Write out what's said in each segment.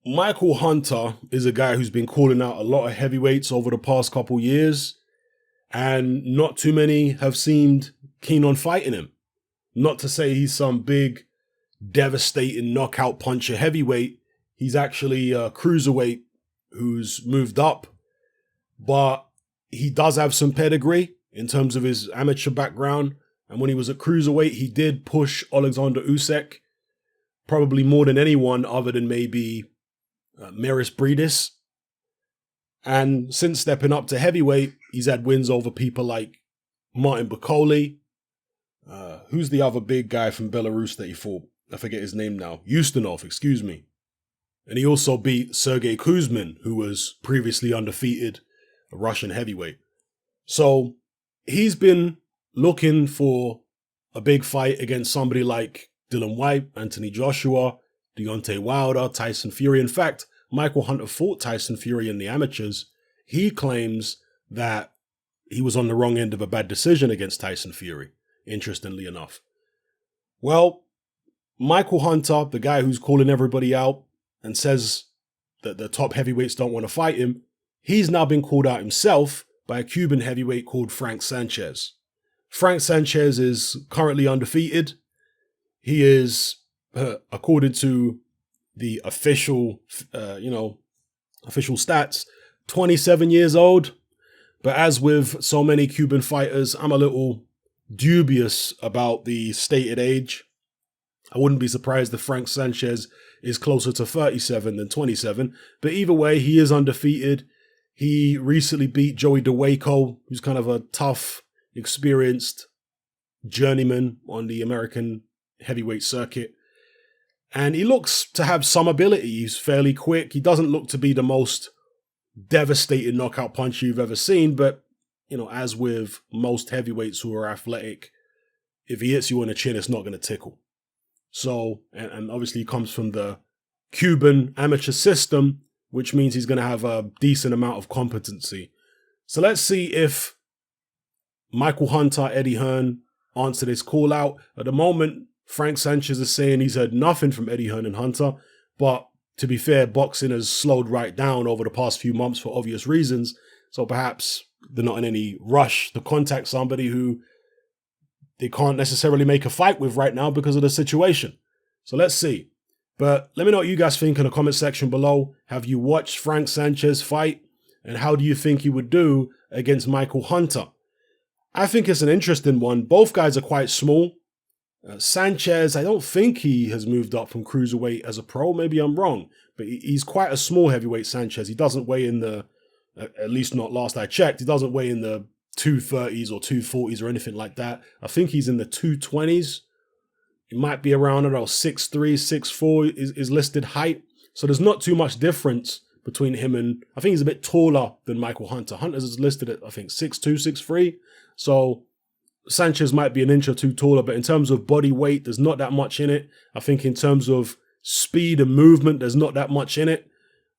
Michael Hunter is a guy who's been calling out a lot of heavyweights over the past couple years, and not too many have seemed keen on fighting him. Not to say he's some big, devastating knockout puncher heavyweight. He's actually a cruiserweight who's moved up, but he does have some pedigree in terms of his amateur background. And when he was a cruiserweight, he did push Alexander Usyk, probably more than anyone other than maybe Maris Bridis. And since stepping up to heavyweight, he's had wins over people like Martin Bakole. Who's the other big guy from Belarus that he fought? I forget his name now. Ustinov, excuse me. And he also beat Sergey Kuzmin, who was previously undefeated, a Russian heavyweight. So he's been looking for a big fight against somebody like Dylan White, Anthony Joshua, Deontay Wilder, Tyson Fury. In fact, Michael Hunter fought Tyson Fury in the amateurs. He claims that he was on the wrong end of a bad decision against Tyson Fury, interestingly enough. Well, Michael Hunter, the guy who's calling everybody out and says that the top heavyweights don't want to fight him, he's now been called out himself by a Cuban heavyweight called Frank Sanchez. Frank Sanchez is currently undefeated. He is, according to the official stats, 27 years old. But as with so many Cuban fighters, I'm a little dubious about the stated age. I wouldn't be surprised if Frank Sanchez is closer to 37 than 27. But either way, he is undefeated. He recently beat Joey DeWayco, who's kind of a tough, experienced journeyman on the American heavyweight circuit. And he looks to have some ability. He's fairly quick. He doesn't look to be the most devastating knockout puncher you've ever seen. But, as with most heavyweights who are athletic, if he hits you on the chin, it's not going to tickle. So, and obviously he comes from the Cuban amateur system, which means he's going to have a decent amount of competency. So let's see if Michael Hunter, Eddie Hearn answer this call out. At the moment, Frank Sanchez is saying he's heard nothing from Eddie Hearn and Hunter, but to be fair, boxing has slowed right down over the past few months for obvious reasons. So perhaps they're not in any rush to contact somebody who they can't necessarily make a fight with right now because of the situation. So let's see. But let me know what you guys think in the comment section below. Have you watched Frank Sanchez fight? And how do you think he would do against Michael Hunter? I think it's an interesting one. Both guys are quite small. Sanchez, I don't think he has moved up from cruiserweight as a pro. Maybe I'm wrong. But he's quite a small heavyweight, Sanchez. He doesn't weigh in the, at least not last I checked, he doesn't weigh in the 230s or 240s or anything like that. I think he's in the 220s. He might be around, 6'3", 6'4" is listed height. So there's not too much difference between him and, I think he's a bit taller than Michael Hunter. Hunter's is listed at, I think, 6'2", 6'3". So Sanchez might be an inch or two taller, but in terms of body weight, there's not that much in it. I think in terms of speed and movement, there's not that much in it.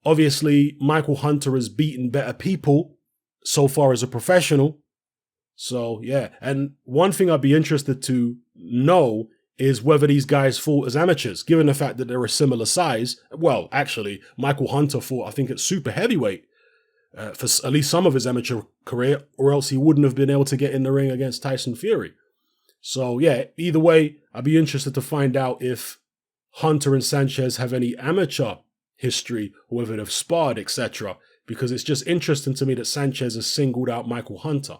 Obviously, Michael Hunter has beaten better people so far as a professional. So, yeah. And one thing I'd be interested to know is whether these guys fought as amateurs, given the fact that they're a similar size. Well, actually, Michael Hunter fought, I think, at super heavyweight for at least some of his amateur career, or else he wouldn't have been able to get in the ring against Tyson Fury. So, yeah, either way, I'd be interested to find out if Hunter and Sanchez have any amateur history, or whether they've sparred, etc., because it's just interesting to me that Sanchez has singled out Michael Hunter.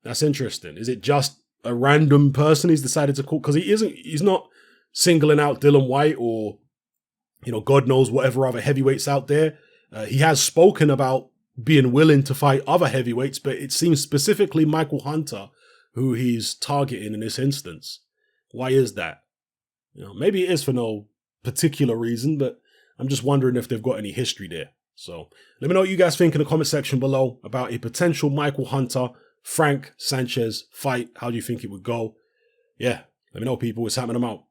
That's interesting. Is it just a random person he's decided to call? Because he's not singling out Dylan White or, God knows whatever other heavyweights out there. He has spoken about being willing to fight other heavyweights, but it seems specifically Michael Hunter who he's targeting in this instance. Why is that? Maybe it is for no particular reason, but I'm just wondering if they've got any history there. So let me know what you guys think in the comment section below about a potential Michael Hunter Frank Sanchez fight. How do you think it would go? Yeah, let me know, people. It's happening. I'm out.